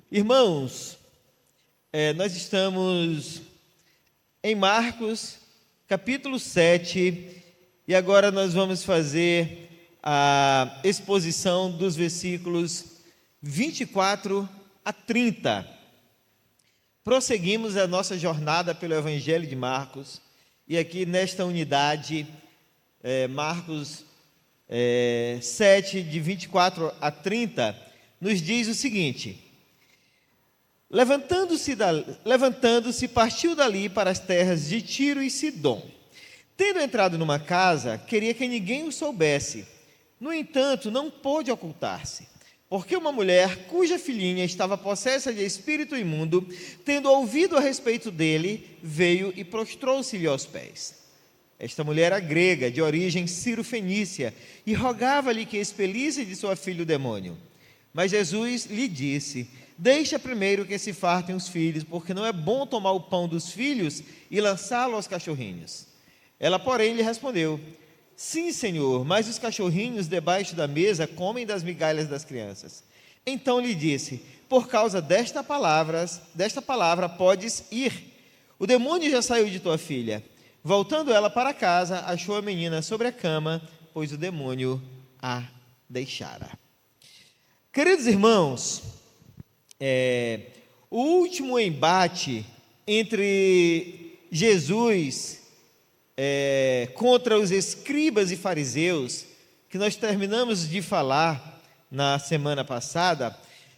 Irmãos, nós estamos em Marcos, capítulo 7, e agora nós vamos fazer a exposição dos versículos 24 a 30. Prosseguimos a nossa jornada pelo Evangelho de Marcos, e aqui nesta unidade, Marcos 7, de 24 a 30, nos diz o seguinte: Levantando-se, partiu dali para as terras de Tiro e Sidom. Tendo entrado numa casa, queria que ninguém o soubesse. No entanto, não pôde ocultar-se, porque uma mulher cuja filhinha estava possessa de espírito imundo, tendo ouvido a respeito dele, veio e prostrou-se-lhe aos pés. Esta mulher era grega, de origem ciro-fenícia, e rogava-lhe que expelisse de sua filha o demônio. Mas Jesus lhe disse: Deixa primeiro que se fartem os filhos, porque não é bom tomar o pão dos filhos e lançá-lo aos cachorrinhos. Ela, porém, lhe respondeu: Sim, Senhor, mas os cachorrinhos debaixo da mesa comem das migalhas das crianças. Então lhe disse: Por causa desta palavra podes ir. O demônio já saiu de tua filha. Voltando ela para casa, achou a menina sobre a cama, pois o demônio a deixara. Queridos irmãos, o último embate entre Jesus contra os escribas e fariseus, que nós terminamos de falar na semana passada,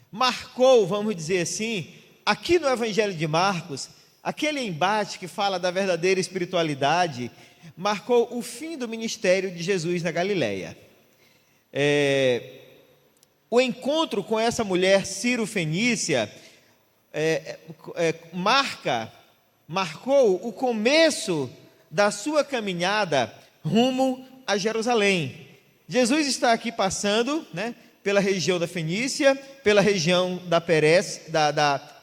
marcou, vamos dizer assim, aqui no Evangelho de Marcos, aquele embate que fala da verdadeira espiritualidade, marcou o fim do ministério de Jesus na Galileia. O encontro com essa mulher ciro-fenícia marcou o começo da sua caminhada rumo a Jerusalém. Jesus está aqui passando, pela região da Fenícia, pela região da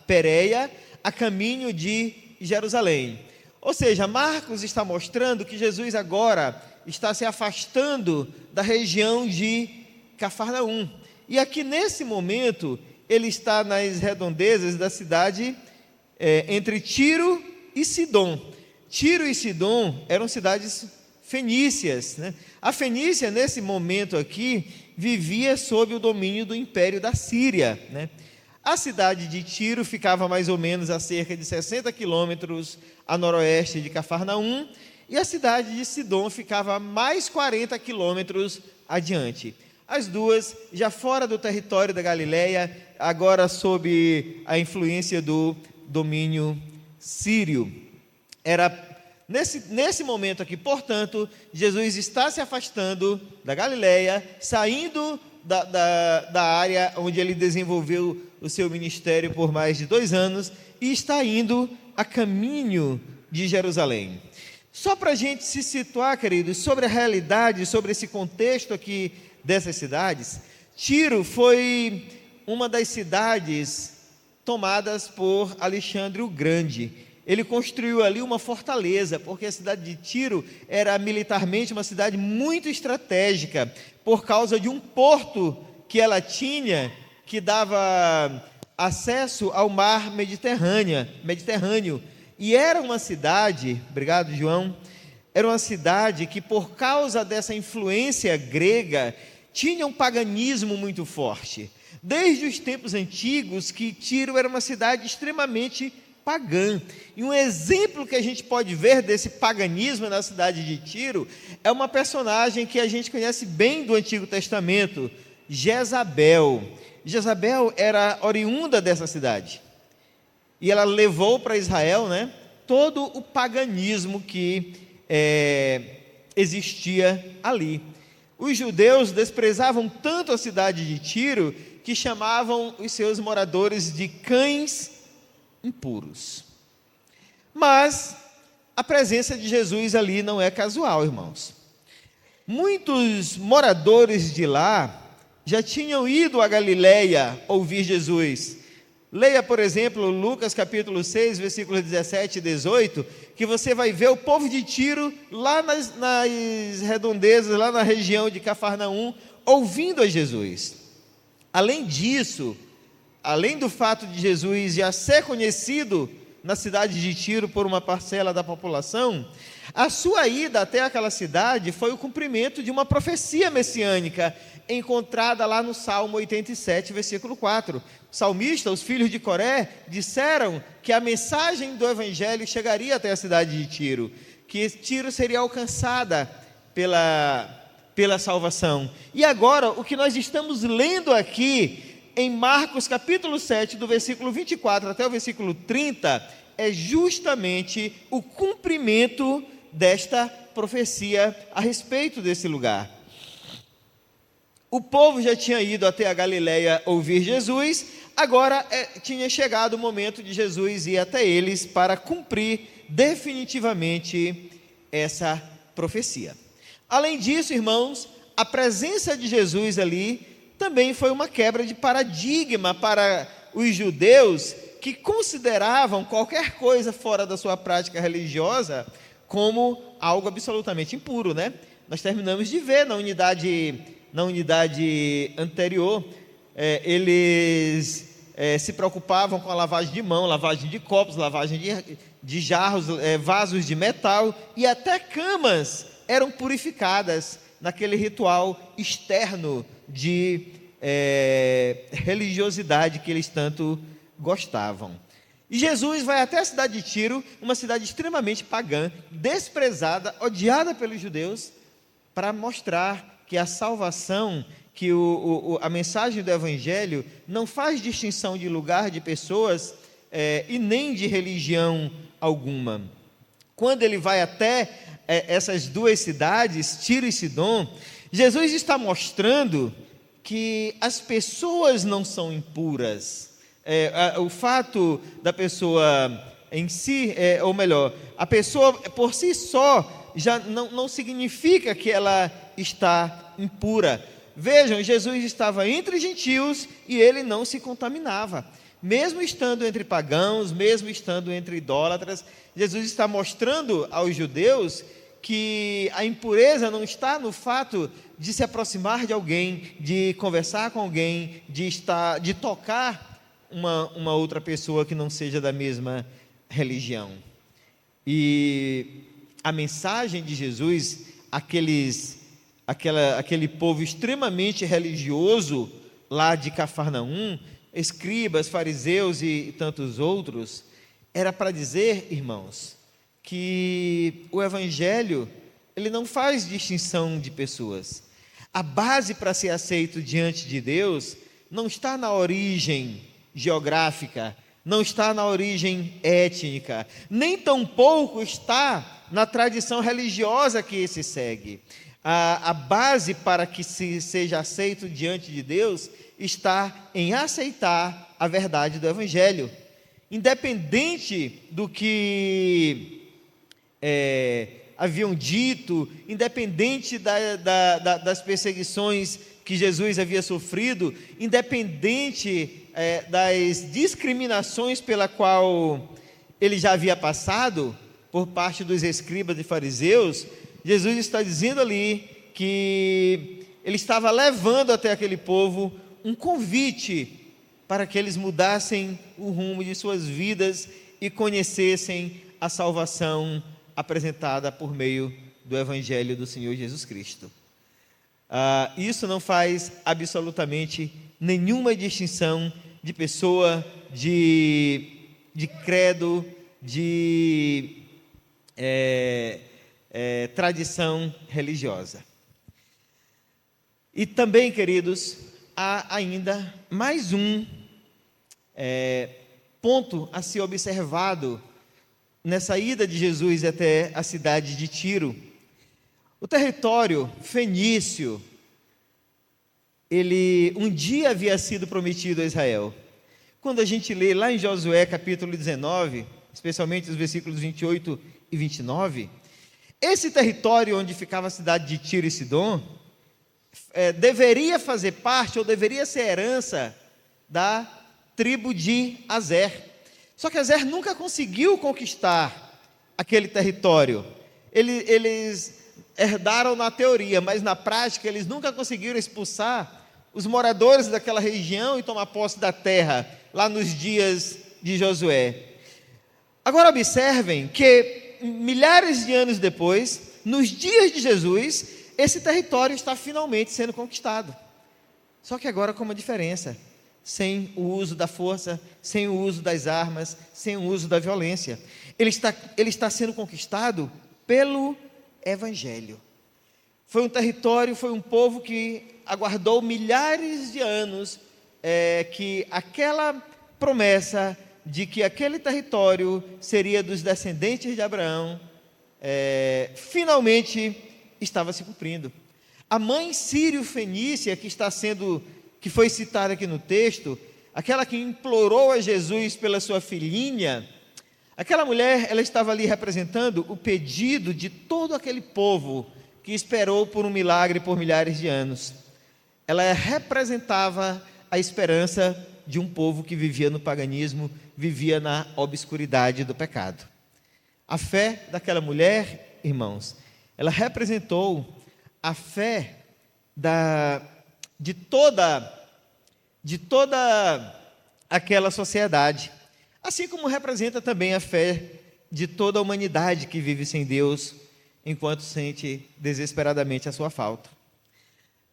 Pérea, a caminho de Jerusalém. Ou seja, Marcos está mostrando que Jesus agora está se afastando da região de Cafarnaum. E aqui nesse momento, ele está nas redondezas da cidade entre Tiro e Sidom. Tiro e Sidom eram cidades fenícias, A Fenícia, nesse momento aqui, vivia sob o domínio do Império da Síria, A cidade de Tiro ficava mais ou menos a cerca de 60 quilômetros a noroeste de Cafarnaum, e a cidade de Sidom ficava a mais 40 quilômetros adiante. As duas, já fora do território da Galileia, agora sob a influência do domínio sírio. Era nesse momento aqui, portanto, Jesus está se afastando da Galileia, saindo da área onde ele desenvolveu o seu ministério por mais de 2 anos, e está indo a caminho de Jerusalém. Só para a gente se situar, queridos, sobre a realidade, sobre esse contexto aqui dessas cidades, Tiro foi uma das cidades tomadas por Alexandre o Grande. Ele construiu ali uma fortaleza, porque a cidade de Tiro era militarmente uma cidade muito estratégica, por causa de um porto que ela tinha, que dava acesso ao mar Mediterrâneo. E era uma cidade, obrigado João, era uma cidade que, por causa dessa influência grega, tinha um paganismo muito forte. Desde os tempos antigos, que Tiro era uma cidade extremamente pagã. E um exemplo que a gente pode ver desse paganismo na cidade de Tiro é uma personagem que a gente conhece bem do Antigo Testamento, Jezabel. Jezabel era oriunda dessa cidade. E ela levou para Israel, todo o paganismo que existia ali. Os judeus desprezavam tanto a cidade de Tiro que chamavam os seus moradores de cães impuros. Mas a presença de Jesus ali não é casual, irmãos. Muitos moradores de lá já tinham ido a Galileia ouvir Jesus. Leia, por exemplo, Lucas capítulo 6, versículos 17 e 18, que você vai ver o povo de Tiro lá nas redondezas, lá na região de Cafarnaum, ouvindo a Jesus. Além disso, além do fato de Jesus já ser conhecido na cidade de Tiro por uma parcela da população, a sua ida até aquela cidade foi o cumprimento de uma profecia messiânica encontrada lá no Salmo 87, versículo 4. O salmista, os filhos de Coré, disseram que a mensagem do evangelho chegaria até a cidade de Tiro, que Tiro seria alcançada pela salvação. E agora, o que nós estamos lendo aqui em Marcos capítulo 7, do versículo 24 até o versículo 30, é justamente o cumprimento desta profecia a respeito desse lugar. O povo já tinha ido até a Galileia ouvir Jesus, agora tinha chegado o momento de Jesus ir até eles para cumprir definitivamente essa profecia. Além disso, irmãos, a presença de Jesus ali também foi uma quebra de paradigma para os judeus que consideravam qualquer coisa fora da sua prática religiosa como algo absolutamente impuro, né? Nós terminamos de ver na unidade anterior, eles se preocupavam com a lavagem de mão, lavagem de copos, lavagem de jarros, vasos de metal, e até camas eram purificadas naquele ritual externo de religiosidade que eles tanto gostavam. E Jesus vai até a cidade de Tiro, uma cidade extremamente pagã, desprezada, odiada pelos judeus, para mostrar que a salvação, que a mensagem do Evangelho não faz distinção de lugar, de pessoas e nem de religião alguma. Quando ele vai até essas duas cidades, Tiro e Sidom, Jesus está mostrando que as pessoas não são impuras. O fato da pessoa em si, ou melhor, a pessoa por si só já não significa que ela está impura. Vejam, Jesus estava entre gentios e ele não se contaminava. Mesmo estando entre pagãos, mesmo estando entre idólatras, Jesus está mostrando aos judeus que a impureza não está no fato de se aproximar de alguém, de conversar com alguém, de tocar uma outra pessoa que não seja da mesma religião. E a mensagem de Jesus, aquele povo extremamente religioso lá de Cafarnaum, escribas, fariseus e tantos outros, era para dizer, irmãos, que o Evangelho, ele não faz distinção de pessoas. A base para ser aceito diante de Deus não está na origem geográfica, não está na origem étnica, nem tampouco está na tradição religiosa que se segue. A base para que se seja aceito diante de Deus está em aceitar a verdade do Evangelho. Independente do que haviam dito, independente das perseguições que Jesus havia sofrido, independente das discriminações pela qual ele já havia passado por parte dos escribas e fariseus, Jesus está dizendo ali que ele estava levando até aquele povo um convite para que eles mudassem o rumo de suas vidas e conhecessem a salvação apresentada por meio do Evangelho do Senhor Jesus Cristo. Isso não faz absolutamente nenhuma distinção de pessoa, de credo, de tradição religiosa. E também, queridos, há ainda mais um ponto a ser observado nessa ida de Jesus até a cidade de Tiro. O território fenício, ele um dia havia sido prometido a Israel. Quando a gente lê lá em Josué capítulo 19, especialmente os versículos 28 e 29, esse território onde ficava a cidade de Tiro e Sidom, deveria fazer parte, ou deveria ser herança da tribo de Azer. Só que Azer nunca conseguiu conquistar aquele território. Eles herdaram na teoria, mas na prática eles nunca conseguiram expulsar os moradores daquela região e tomar posse da terra, lá nos dias de Josué. Agora observem que milhares de anos depois, nos dias de Jesus, esse território está finalmente sendo conquistado. Só que agora com uma diferença: sem o uso da força, sem o uso das armas, sem o uso da violência. Ele está sendo conquistado pelo Evangelho. Foi um território, foi um povo que aguardou milhares de anos que aquela promessa de que aquele território seria dos descendentes de Abraão, finalmente estava se cumprindo. A mãe sírio-fenícia que foi citada aqui no texto, aquela que implorou a Jesus pela sua filhinha, aquela mulher, ela estava ali representando o pedido de todo aquele povo que esperou por um milagre por milhares de anos. Ela representava a esperança de um povo que vivia no paganismo, vivia na obscuridade do pecado. A fé daquela mulher, irmãos, ela representou a fé de toda aquela sociedade, assim como representa também a fé de toda a humanidade que vive sem Deus, enquanto sente desesperadamente a sua falta.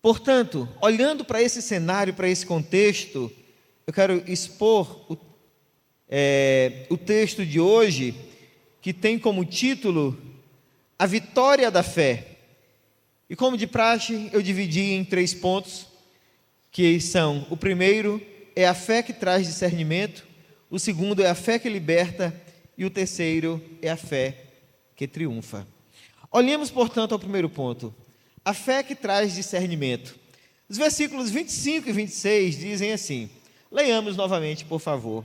Portanto, olhando para esse cenário, para esse contexto, eu quero expor o texto de hoje, que tem como título A Vitória da Fé. E como de praxe, eu dividi em 3 pontos, que são: o primeiro é a fé que traz discernimento, o segundo é a fé que liberta, e o terceiro é a fé que triunfa. Olhemos, portanto, ao primeiro ponto, a fé que traz discernimento. Os versículos 25 e 26 dizem assim, leiamos novamente, por favor.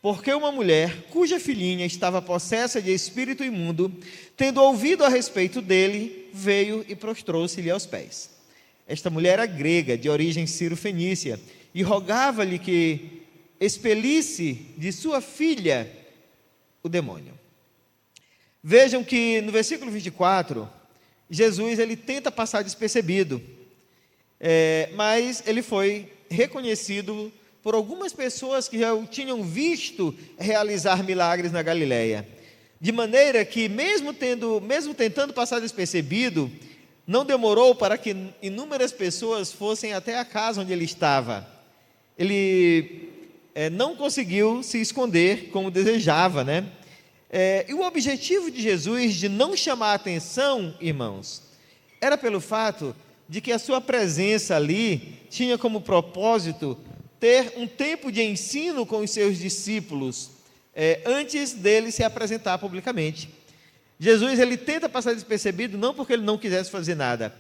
Porque uma mulher, cuja filhinha estava possessa de espírito imundo, tendo ouvido a respeito dele, veio e prostrou-se-lhe aos pés. Esta mulher era grega, de origem sírio-fenícia, e rogava-lhe que expelisse de sua filha o demônio. Vejam que no versículo 24, Jesus ele tenta passar despercebido, mas ele foi reconhecido por algumas pessoas que já o tinham visto realizar milagres na Galileia, de maneira que mesmo tentando passar despercebido, não demorou para que inúmeras pessoas fossem até a casa onde ele estava. Ele não conseguiu se esconder como desejava, né? E o objetivo de Jesus de não chamar a atenção, irmãos, era pelo fato de que a sua presença ali tinha como propósito ter um tempo de ensino com os seus discípulos, antes dele se apresentar publicamente. Jesus ele tenta passar despercebido não porque ele não quisesse fazer nada,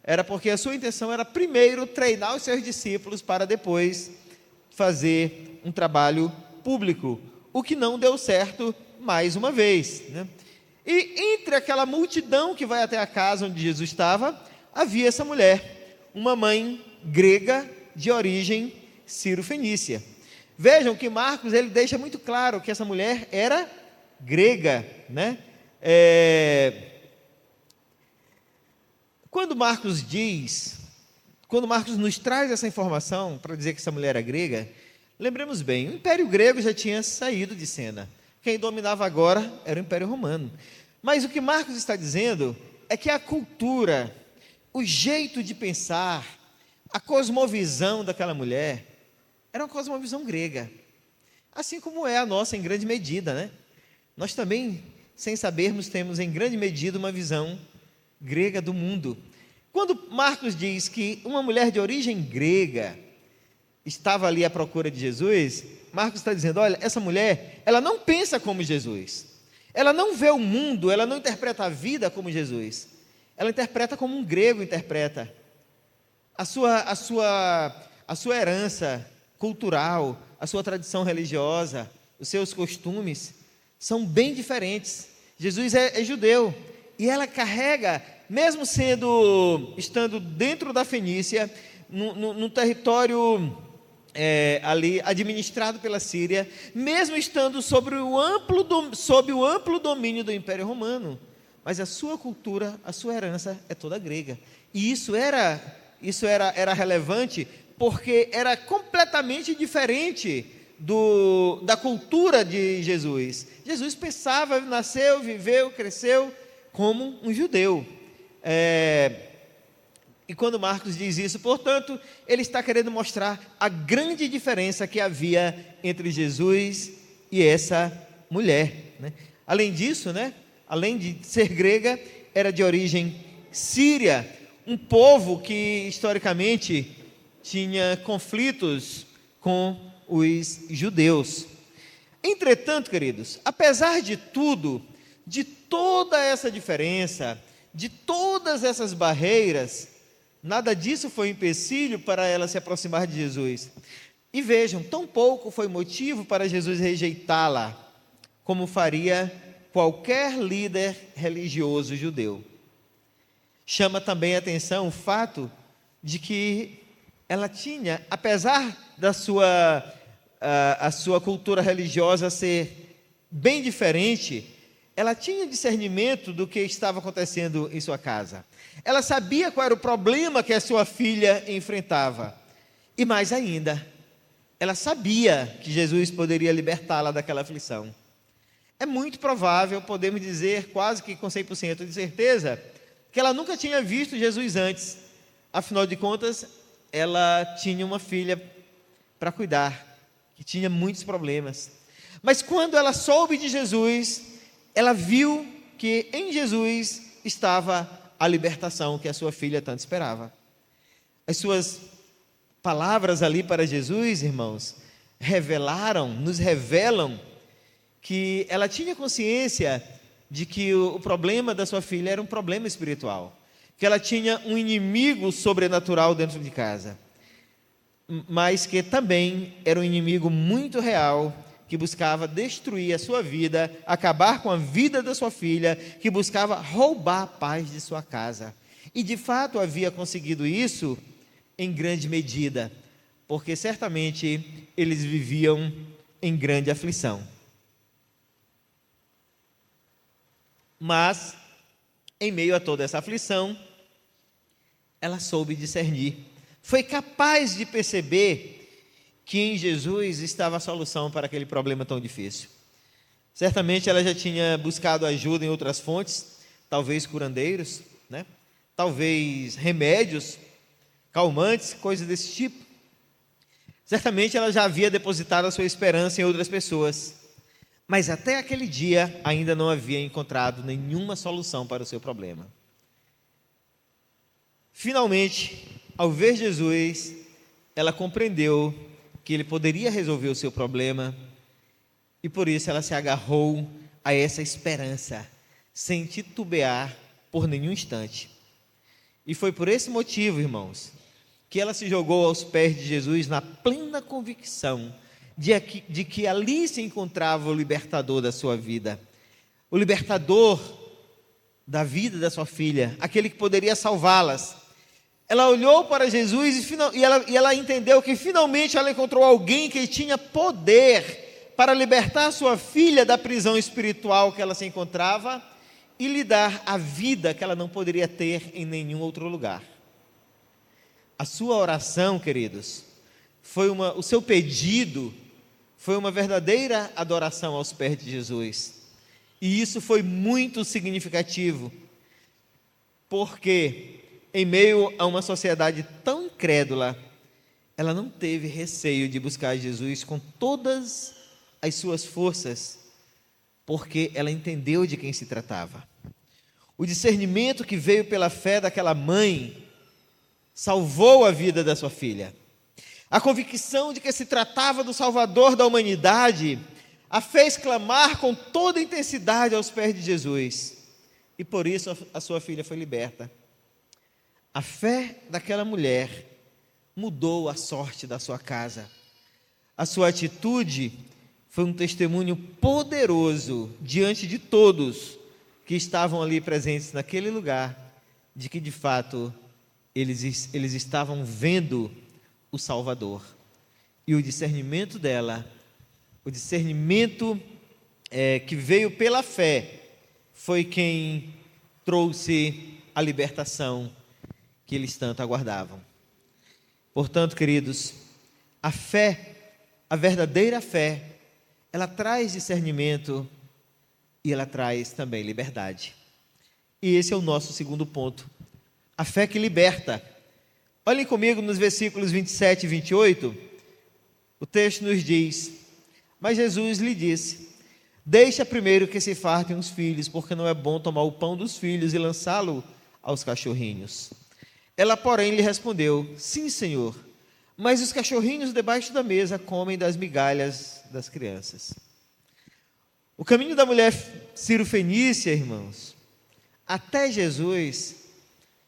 era porque a sua intenção era primeiro treinar os seus discípulos para depois fazer um trabalho público, o que não deu certo mais uma vez, né? E entre aquela multidão que vai até a casa onde Jesus estava, havia essa mulher, uma mãe grega de origem sírio-fenícia. Vejam que Marcos ele deixa muito claro que essa mulher era grega, né? Quando Marcos nos traz essa informação para dizer que essa mulher era grega, lembremos bem, o Império Grego já tinha saído de cena. Quem dominava agora era o Império Romano. Mas o que Marcos está dizendo é que a cultura, o jeito de pensar, a cosmovisão daquela mulher, era uma cosmovisão grega. Assim como é a nossa em grande medida, né? Nós também, sem sabermos, temos em grande medida uma visão grega do mundo. Quando Marcos diz que uma mulher de origem grega estava ali à procura de Jesus, Marcos está dizendo, olha, essa mulher, ela não pensa como Jesus, ela não vê o mundo, ela não interpreta a vida como Jesus, ela interpreta como um grego interpreta. A sua herança cultural, a sua tradição religiosa, os seus costumes, são bem diferentes. Jesus é judeu, e ela carrega, mesmo estando dentro da Fenícia, no território ali administrado pela Síria, mesmo estando sob o amplo domínio do Império Romano, mas a sua cultura, a sua herança é toda grega, e isso era isso era relevante, porque era completamente diferente da cultura de Jesus. Jesus pensava, nasceu, viveu, cresceu como um judeu. E quando Marcos diz isso, portanto, ele está querendo mostrar a grande diferença que havia entre Jesus e essa mulher, né? Além disso, né, além de ser grega, era de origem síria, um povo que historicamente tinha conflitos com os judeus. Entretanto, queridos, apesar de tudo, de toda essa diferença, de todas essas barreiras, nada disso foi empecilho para ela se aproximar de Jesus. E vejam, tão pouco foi motivo para Jesus rejeitá-la, como faria qualquer líder religioso judeu. Chama também a atenção o fato de que ela tinha, apesar da a sua cultura religiosa ser bem diferente, ela tinha discernimento do que estava acontecendo em sua casa. Ela sabia qual era o problema que a sua filha enfrentava. E mais ainda, ela sabia que Jesus poderia libertá-la daquela aflição. É muito provável, podemos dizer quase que com 100% de certeza, que ela nunca tinha visto Jesus antes. Afinal de contas, ela tinha uma filha para cuidar, que tinha muitos problemas. Mas quando ela soube de Jesus, ela viu que em Jesus estava a libertação que a sua filha tanto esperava. As suas palavras ali para Jesus, irmãos, nos revelam que ela tinha consciência de que o problema da sua filha era um problema espiritual, que ela tinha um inimigo sobrenatural dentro de casa, mas que também era um inimigo muito real, que buscava destruir a sua vida, acabar com a vida da sua filha, que buscava roubar a paz de sua casa. E de fato havia conseguido isso em grande medida, porque certamente eles viviam em grande aflição. Mas, em meio a toda essa aflição, ela soube discernir, foi capaz de perceber que em Jesus estava a solução para aquele problema tão difícil. Certamente ela já tinha buscado ajuda em outras fontes, talvez curandeiros, né? Talvez remédios, calmantes, coisas desse tipo. Certamente ela já havia depositado a sua esperança em outras pessoas, mas até aquele dia ainda não havia encontrado nenhuma solução para o seu problema. Finalmente, ao ver Jesus, ela compreendeu que ele poderia resolver o seu problema, e por isso ela se agarrou a essa esperança, sem titubear por nenhum instante. E foi por esse motivo, irmãos, que ela se jogou aos pés de Jesus na plena convicção de que ali se encontrava o libertador da sua vida, o libertador da vida da sua filha, aquele que poderia salvá-las. Ela olhou para Jesus e ela entendeu que finalmente ela encontrou alguém que tinha poder para libertar sua filha da prisão espiritual que ela se encontrava e lhe dar a vida que ela não poderia ter em nenhum outro lugar. A sua oração, queridos, o seu pedido foi uma verdadeira adoração aos pés de Jesus. E isso foi muito significativo, porque em meio a uma sociedade tão incrédula, ela não teve receio de buscar Jesus com todas as suas forças, porque ela entendeu de quem se tratava. O discernimento que veio pela fé daquela mãe salvou a vida da sua filha. A convicção de que se tratava do Salvador da humanidade a fez clamar com toda intensidade aos pés de Jesus, e por isso a sua filha foi liberta. A fé daquela mulher mudou a sorte da sua casa. A sua atitude foi um testemunho poderoso diante de todos que estavam ali presentes naquele lugar, de que de fato eles estavam vendo o Salvador. E o discernimento dela, o discernimento que veio pela fé, foi quem trouxe a libertação que eles tanto aguardavam. Portanto, queridos, a fé, a verdadeira fé, ela traz discernimento e ela traz também liberdade. E esse é o nosso segundo ponto. A fé que liberta. Olhem comigo nos versículos 27 e 28. O texto nos diz: mas Jesus lhe disse: deixa primeiro que se fartem os filhos, porque não é bom tomar o pão dos filhos e lançá-lo aos cachorrinhos. Ela, porém, lhe respondeu: sim, Senhor, mas os cachorrinhos debaixo da mesa comem das migalhas das crianças. O caminho da mulher cirofenícia, irmãos, até Jesus,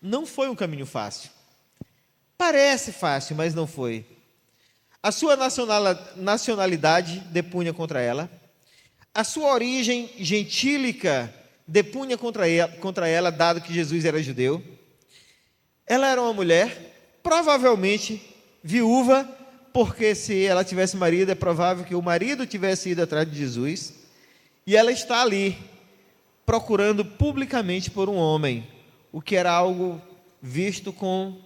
não foi um caminho fácil. Parece fácil, mas não foi. A sua nacionalidade depunha contra ela. A sua origem gentílica depunha contra ela, dado que Jesus era judeu. Ela era uma mulher, provavelmente viúva, porque se ela tivesse marido, é provável que o marido tivesse ido atrás de Jesus. E ela está ali, procurando publicamente por um homem, o que era algo visto com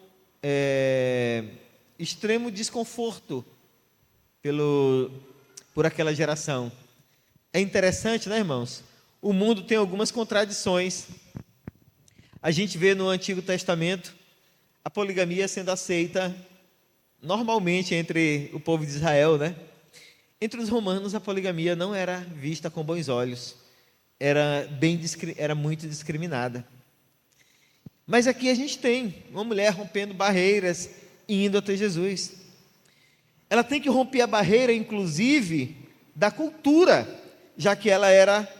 extremo desconforto por aquela geração. É interessante, né, irmãos? O mundo tem algumas contradições. A gente vê no Antigo Testamento a poligamia sendo aceita normalmente entre o povo de Israel, né? Entre os romanos, a poligamia não era vista com bons olhos. Era muito discriminada. Mas aqui a gente tem uma mulher rompendo barreiras e indo até Jesus. Ela tem que romper a barreira, inclusive, da cultura, já que ela era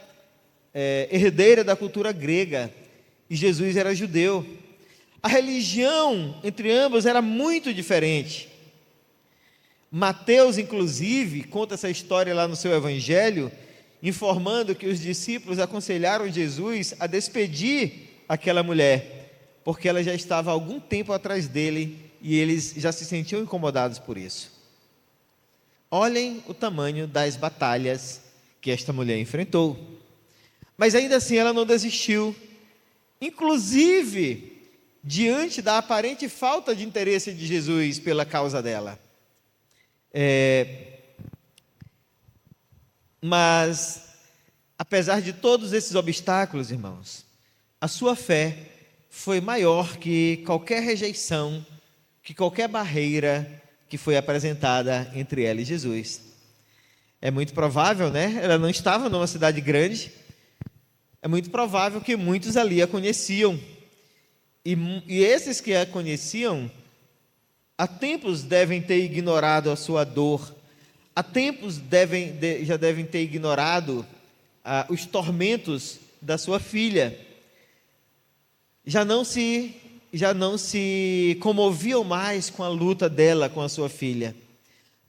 herdeira da cultura grega e Jesus era judeu. A religião entre ambos era muito diferente. Mateus, inclusive, conta essa história lá no seu evangelho, informando que os discípulos aconselharam Jesus a despedir aquela mulher, porque ela já estava há algum tempo atrás dele e eles já se sentiam incomodados por isso. Olhem o tamanho das batalhas que esta mulher enfrentou. Mas ainda assim ela não desistiu. Inclusive, diante da aparente falta de interesse de Jesus pela causa dela. Mas, apesar de todos esses obstáculos, irmãos, a sua fé foi maior que qualquer rejeição, que qualquer barreira que foi apresentada entre ela e Jesus. É muito provável, né? Ela não estava numa cidade grande. É muito provável que muitos ali a conheciam. E esses que a conheciam, há tempos devem ter ignorado a sua dor. Há tempos já devem ter ignorado os tormentos da sua filha. Já não se comoviam mais com a luta dela com a sua filha.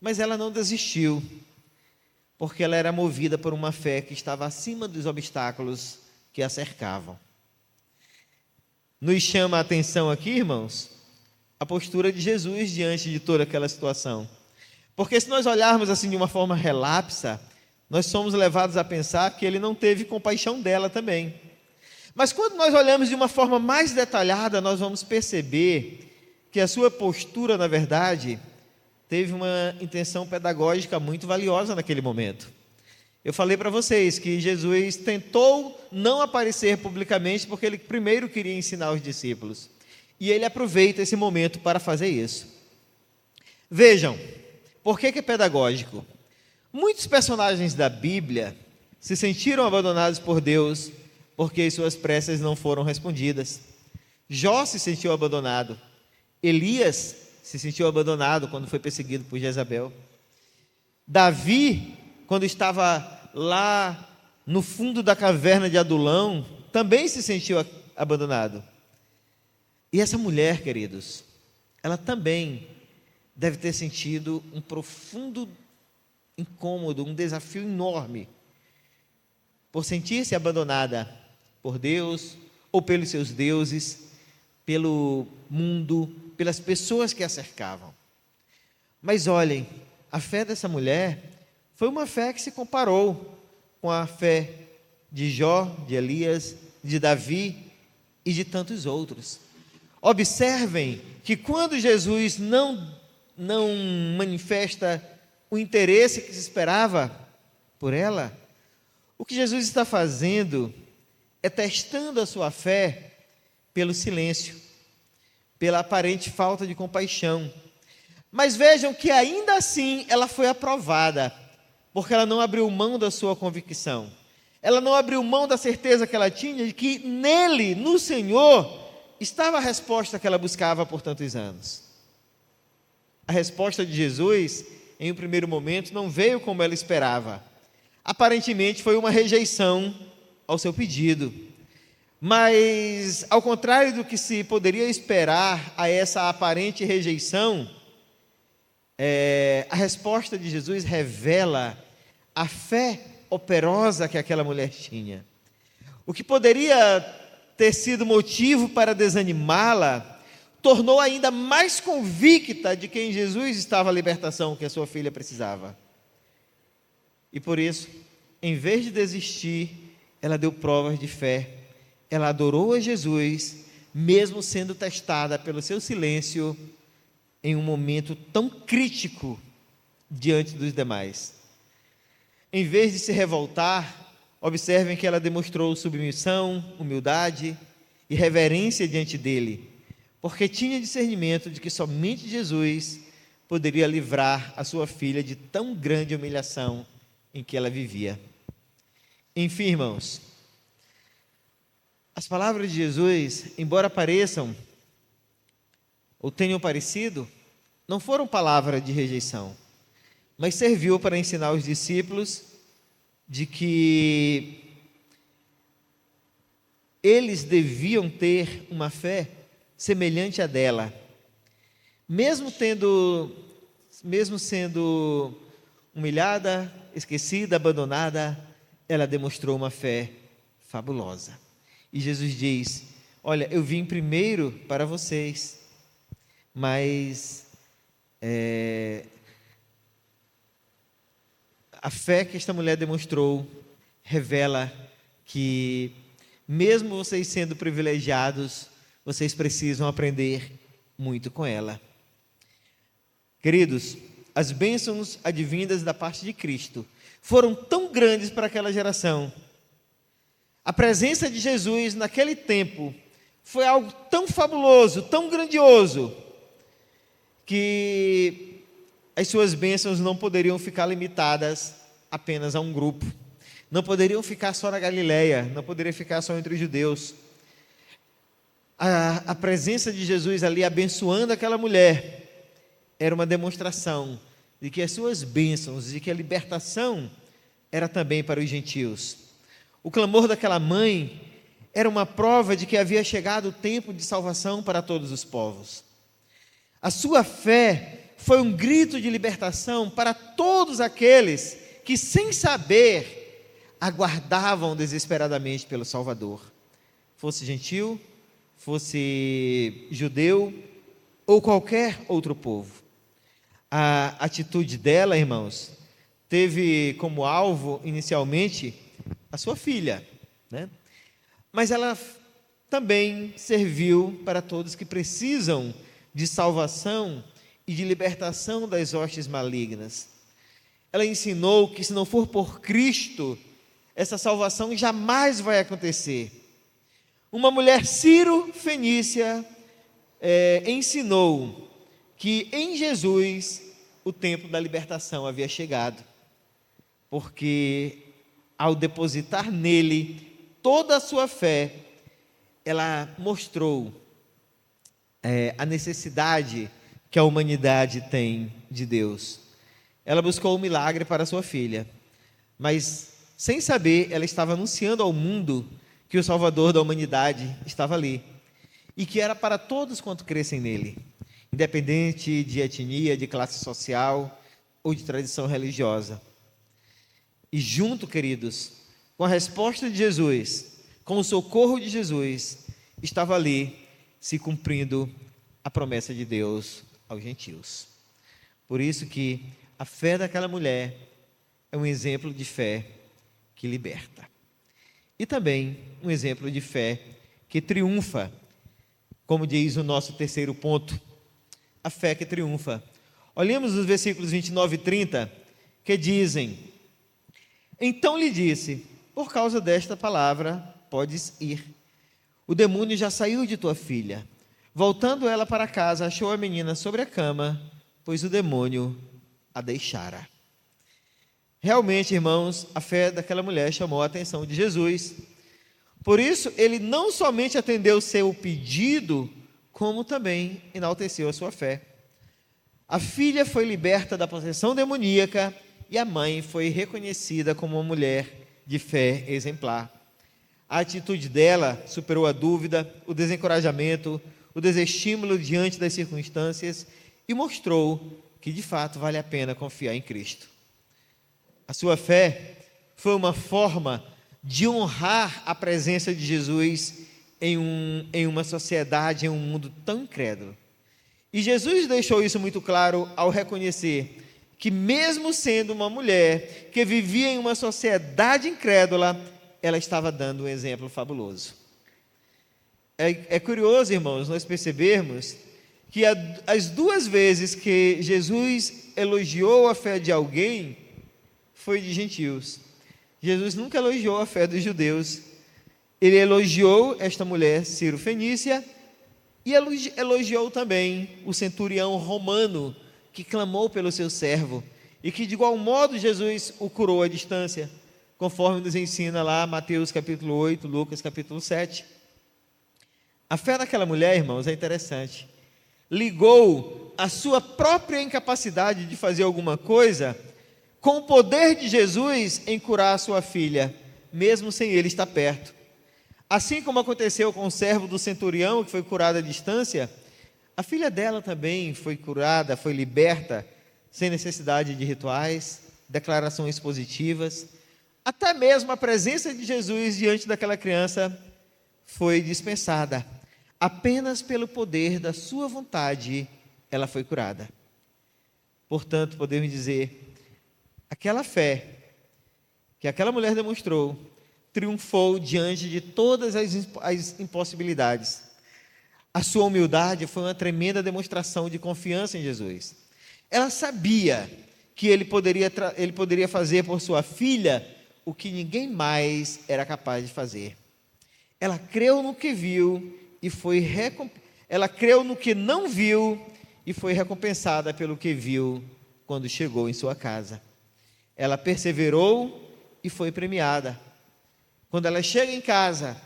Mas ela não desistiu, porque ela era movida por uma fé que estava acima dos obstáculos que a cercavam. Nos chama a atenção aqui, irmãos, a postura de Jesus diante de toda aquela situação. Porque se nós olharmos assim de uma forma relapsa, nós somos levados a pensar que ele não teve compaixão dela também. Mas quando nós olhamos de uma forma mais detalhada, nós vamos perceber que a sua postura, na verdade, teve uma intenção pedagógica muito valiosa naquele momento. Eu falei para vocês que Jesus tentou não aparecer publicamente porque ele primeiro queria ensinar os discípulos. E ele aproveita esse momento para fazer isso. Vejam, por que é pedagógico? Muitos personagens da Bíblia se sentiram abandonados por Deus porque suas preces não foram respondidas. Jó se sentiu abandonado. Elias se sentiu abandonado quando foi perseguido por Jezabel. Davi, quando estava lá no fundo da caverna de Adulão, também se sentiu abandonado. E essa mulher, queridos, ela também deve ter sentido um profundo incômodo, um desafio enorme, por sentir-se abandonada por Deus, ou pelos seus deuses, pelo mundo, pelas pessoas que a cercavam. Mas olhem, a fé dessa mulher foi uma fé que se comparou com a fé de Jó, de Elias, de Davi e de tantos outros. Observem que quando Jesus não não manifesta o interesse que se esperava por ela, o que Jesus está fazendo é testando a sua fé pelo silêncio, pela aparente falta de compaixão. Mas vejam que ainda assim ela foi aprovada, porque ela não abriu mão da sua convicção. Ela não abriu mão da certeza que ela tinha de que nele, no Senhor, estava a resposta que ela buscava por tantos anos. A resposta de Jesus, em um primeiro momento, não veio como ela esperava. Aparentemente foi uma rejeição ao seu pedido. Mas, ao contrário do que se poderia esperar a essa aparente rejeição, a resposta de Jesus revela a fé operosa que aquela mulher tinha. O que poderia ter sido motivo para desanimá-la, tornou ainda mais convicta de que em Jesus estava a libertação que a sua filha precisava. E por isso, em vez de desistir, ela deu provas de fé. Ela adorou a Jesus, mesmo sendo testada pelo seu silêncio, em um momento tão crítico diante dos demais. Em vez de se revoltar, observem que ela demonstrou submissão, humildade e reverência diante dele, porque tinha discernimento de que somente Jesus poderia livrar a sua filha de tão grande humilhação em que ela vivia. Enfim, irmãos, as palavras de Jesus, embora pareçam ou tenham parecido, não foram palavras de rejeição, mas serviu para ensinar os discípulos de que eles deviam ter uma fé semelhante à dela, mesmo sendo humilhada, esquecida, abandonada, ela demonstrou uma fé fabulosa. E Jesus diz: olha, eu vim primeiro para vocês, mas a fé que esta mulher demonstrou revela que, mesmo vocês sendo privilegiados, vocês precisam aprender muito com ela. Queridos, as bênçãos advindas da parte de Cristo foram tão grandes para aquela geração. A presença de Jesus naquele tempo foi algo tão fabuloso, tão grandioso, que as suas bênçãos não poderiam ficar limitadas apenas a um grupo. Não poderiam ficar só na Galileia, não poderiam ficar só entre os judeus. A presença de Jesus ali abençoando aquela mulher era uma demonstração de que as suas bênçãos, de que a libertação era também para os gentios. O clamor daquela mãe era uma prova de que havia chegado o tempo de salvação para todos os povos. A sua fé foi um grito de libertação para todos aqueles que, sem saber, aguardavam desesperadamente pelo Salvador. Fosse gentil, fosse judeu ou qualquer outro povo. A atitude dela, irmãos, teve como alvo inicialmente a sua filha, né? Mas ela também serviu para todos que precisam de salvação e de libertação das hostes malignas. Ela ensinou que, se não for por Cristo, essa salvação jamais vai acontecer. Uma mulher sírio-fenícia ensinou que em Jesus o tempo da libertação havia chegado, porque ao depositar nele toda a sua fé, ela mostrou a necessidade que a humanidade tem de Deus. Ela buscou um milagre para sua filha, mas sem saber, ela estava anunciando ao mundo que o Salvador da humanidade estava ali, e que era para todos quanto crescem nele, independente de etnia, de classe social ou de tradição religiosa. E junto, queridos, com a resposta de Jesus, com o socorro de Jesus, estava ali se cumprindo a promessa de Deus aos gentios. Por isso que a fé daquela mulher é um exemplo de fé que liberta. E também um exemplo de fé que triunfa, como diz o nosso terceiro ponto, a fé que triunfa. Olhemos os versículos 29 e 30, que dizem: Então lhe disse: Por causa desta palavra, podes ir. O demônio já saiu de tua filha. Voltando ela para casa, achou a menina sobre a cama, pois o demônio a deixara. Realmente, irmãos, a fé daquela mulher chamou a atenção de Jesus. Por isso, ele não somente atendeu o seu pedido, como também enalteceu a sua fé. A filha foi liberta da possessão demoníaca e a mãe foi reconhecida como uma mulher de fé exemplar. A atitude dela superou a dúvida, o desencorajamento, o desestímulo diante das circunstâncias e mostrou que de fato vale a pena confiar em Cristo. A sua fé foi uma forma de honrar a presença de Jesus em uma sociedade, em um mundo tão incrédulo. E Jesus deixou isso muito claro ao reconhecer que, mesmo sendo uma mulher que vivia em uma sociedade incrédula, ela estava dando um exemplo fabuloso. É curioso, irmãos, nós percebermos que as duas vezes que Jesus elogiou a fé de alguém, foi de gentios. Jesus nunca elogiou a fé dos judeus. Ele elogiou esta mulher Ciro-fenícia e elogiou também o centurião romano que clamou pelo seu servo e que de igual modo Jesus o curou à distância, conforme nos ensina lá Mateus capítulo 8, Lucas capítulo 7. A fé daquela mulher, irmãos, é interessante. Ligou a sua própria incapacidade de fazer alguma coisa com o poder de Jesus em curar a sua filha, mesmo sem ele estar perto. Assim como aconteceu com o servo do centurião, que foi curado à distância, a filha dela também foi curada, foi liberta, sem necessidade de rituais, declarações positivas. Até mesmo a presença de Jesus diante daquela criança foi dispensada. Apenas pelo poder da sua vontade, ela foi curada. Portanto, podemos dizer, aquela fé que aquela mulher demonstrou, triunfou diante de todas as impossibilidades. A sua humildade foi uma tremenda demonstração de confiança em Jesus. Ela sabia que ele poderia fazer por sua filha o que ninguém mais era capaz de fazer. Ela creu no que viu e ela creu no que não viu e foi recompensada pelo que viu quando chegou em sua casa. Ela perseverou e foi premiada. Quando ela chega em casa,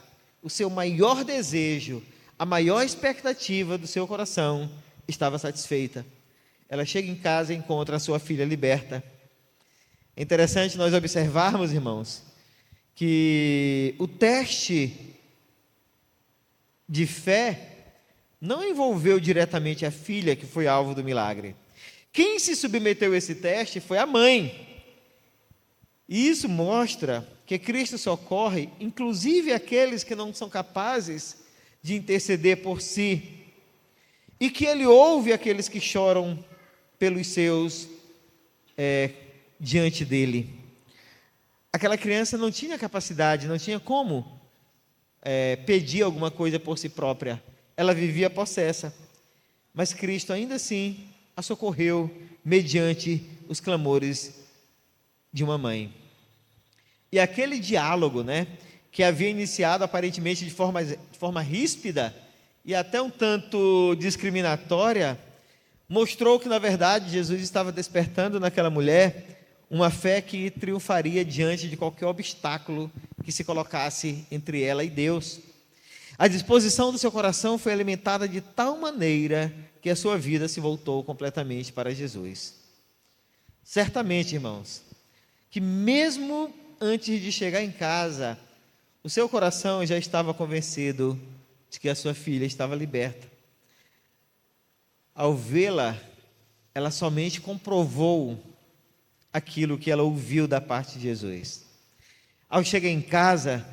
o seu maior desejo, a maior expectativa do seu coração estava satisfeita. Ela chega em casa e encontra a sua filha liberta. É interessante nós observarmos, irmãos, que o teste de fé não envolveu diretamente a filha que foi alvo do milagre. Quem se submeteu a esse teste foi a mãe. E isso mostra que Cristo socorre, inclusive aqueles que não são capazes de interceder por si, e que Ele ouve aqueles que choram pelos seus diante dEle. Aquela criança não tinha capacidade, não tinha como pedir alguma coisa por si própria. Ela vivia possessa, mas Cristo ainda assim a socorreu mediante os clamores de uma mãe. E aquele diálogo, que havia iniciado aparentemente de forma ríspida e até um tanto discriminatória, mostrou que na verdade Jesus estava despertando naquela mulher uma fé que triunfaria diante de qualquer obstáculo que se colocasse entre ela e Deus. A disposição do seu coração foi alimentada de tal maneira que a sua vida se voltou completamente para Jesus. Certamente, irmãos, que mesmo antes de chegar em casa, o seu coração já estava convencido de que a sua filha estava liberta. Ao vê-la, ela somente comprovou aquilo que ela ouviu da parte de Jesus. Ao chegar em casa,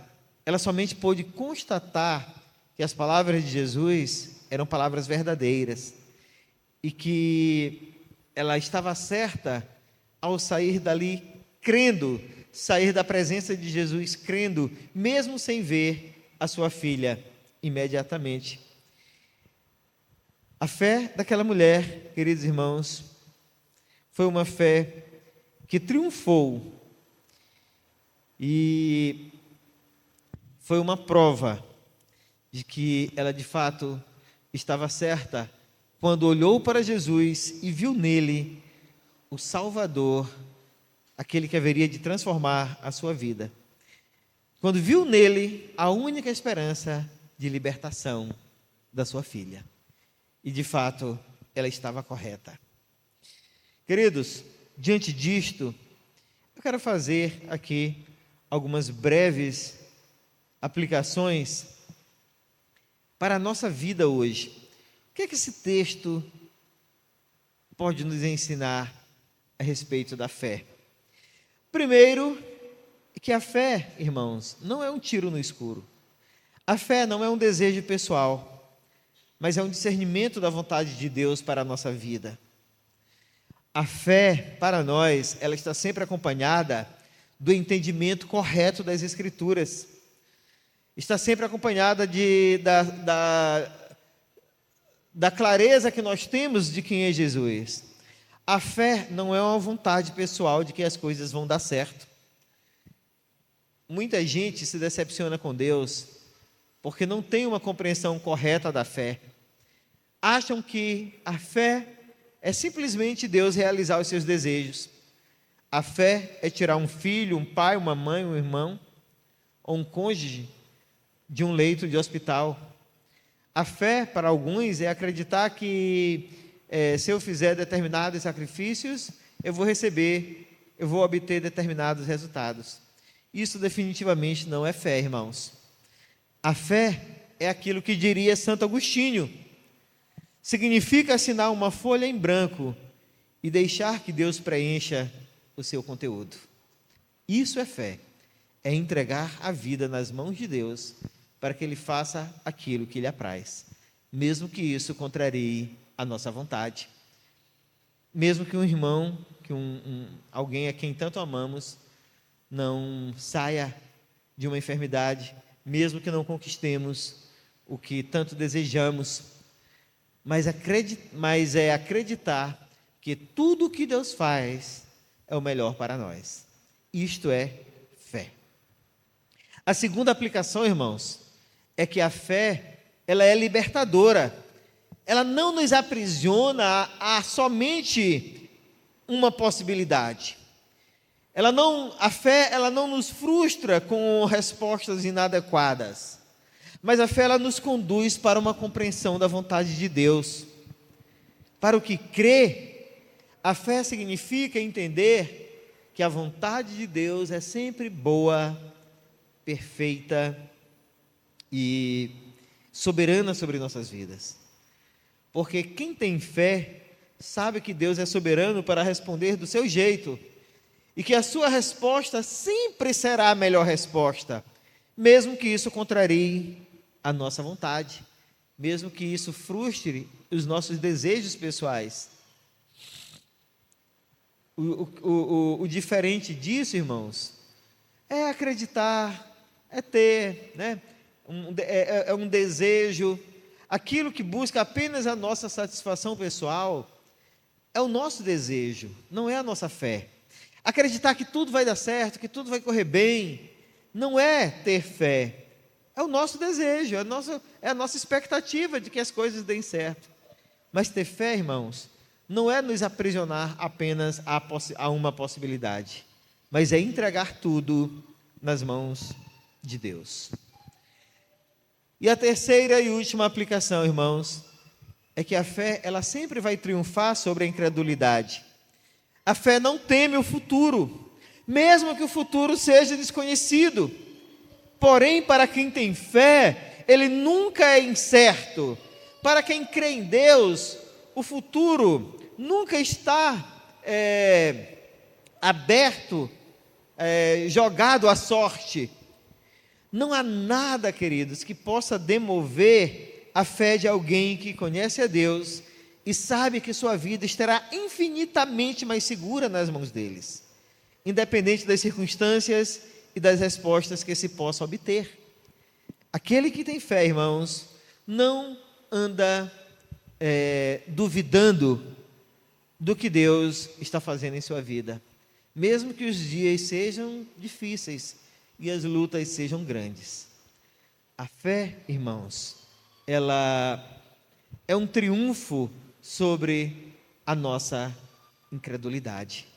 ela somente pôde constatar que as palavras de Jesus eram palavras verdadeiras e que ela estava certa ao sair dali crendo, sair da presença de Jesus crendo, mesmo sem ver a sua filha imediatamente. A fé daquela mulher, queridos irmãos, foi uma fé que triunfou e foi uma prova de que ela de fato estava certa quando olhou para Jesus e viu nele o Salvador, aquele que haveria de transformar a sua vida. Quando viu nele a única esperança de libertação da sua filha. E de fato, ela estava correta. Queridos, diante disto, eu quero fazer aqui algumas breves aplicações para a nossa vida hoje. O que é que esse texto pode nos ensinar a respeito da fé? Primeiro, que a fé, irmãos, não é um tiro no escuro. A fé não é um desejo pessoal, mas é um discernimento da vontade de Deus para a nossa vida. A fé, para nós, ela está sempre acompanhada do entendimento correto das Escrituras. Está sempre acompanhada da clareza que nós temos de quem é Jesus. A fé não é uma vontade pessoal de que as coisas vão dar certo. Muita gente se decepciona com Deus porque não tem uma compreensão correta da fé. Acham que a fé é simplesmente Deus realizar os seus desejos. A fé é tirar um filho, um pai, uma mãe, um irmão ou um cônjuge de um leito de hospital. A fé, para alguns, é acreditar que se eu fizer determinados sacrifícios, eu vou obter determinados resultados. Isso definitivamente não é fé, irmãos. A fé é aquilo que diria Santo Agostinho. Significa assinar uma folha em branco e deixar que Deus preencha o seu conteúdo. Isso é fé. É entregar a vida nas mãos de Deus para que Ele faça aquilo que lhe apraz, mesmo que isso contrarie a nossa vontade. Mesmo que um irmão, que alguém a quem tanto amamos, não saia de uma enfermidade, mesmo que não conquistemos o que tanto desejamos, mas é acreditar que tudo o que Deus faz é o melhor para nós. Isto é fé. A segunda aplicação, irmãos, é que a fé, ela é libertadora. Ela não nos aprisiona a somente uma possibilidade. A fé, ela não nos frustra com respostas inadequadas, mas a fé, ela nos conduz para uma compreensão da vontade de Deus. Para o que crê, a fé significa entender que a vontade de Deus é sempre boa, perfeita e soberana sobre nossas vidas. Porque quem tem fé sabe que Deus é soberano para responder do seu jeito e que a sua resposta sempre será a melhor resposta, mesmo que isso contrarie a nossa vontade, mesmo que isso frustre os nossos desejos pessoais. O diferente disso, irmãos, é acreditar, é ter, um desejo, aquilo que busca apenas a nossa satisfação pessoal, é o nosso desejo, não é a nossa fé. Acreditar que tudo vai dar certo, que tudo vai correr bem, não é ter fé, é o nosso desejo, é a nossa expectativa de que as coisas deem certo. Mas ter fé, irmãos, não é nos aprisionar apenas a uma possibilidade, mas é entregar tudo nas mãos de Deus. E a terceira e última aplicação, irmãos, é que a fé, ela sempre vai triunfar sobre a incredulidade. A fé não teme o futuro, mesmo que o futuro seja desconhecido. Porém, para quem tem fé, ele nunca é incerto. Para quem crê em Deus, o futuro nunca está aberto, jogado à sorte. Não há nada, queridos, que possa demover a fé de alguém que conhece a Deus e sabe que sua vida estará infinitamente mais segura nas mãos deles, independente das circunstâncias e das respostas que se possa obter. Aquele que tem fé, irmãos, não anda duvidando do que Deus está fazendo em sua vida, mesmo que os dias sejam difíceis e as lutas sejam grandes. A fé, irmãos, ela é um triunfo sobre a nossa incredulidade,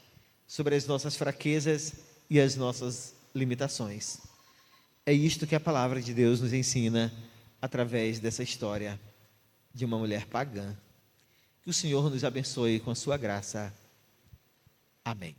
sobre as nossas fraquezas e as nossas limitações. É isto que a palavra de Deus nos ensina através dessa história de uma mulher pagã. Que o Senhor nos abençoe com a sua graça. Amém.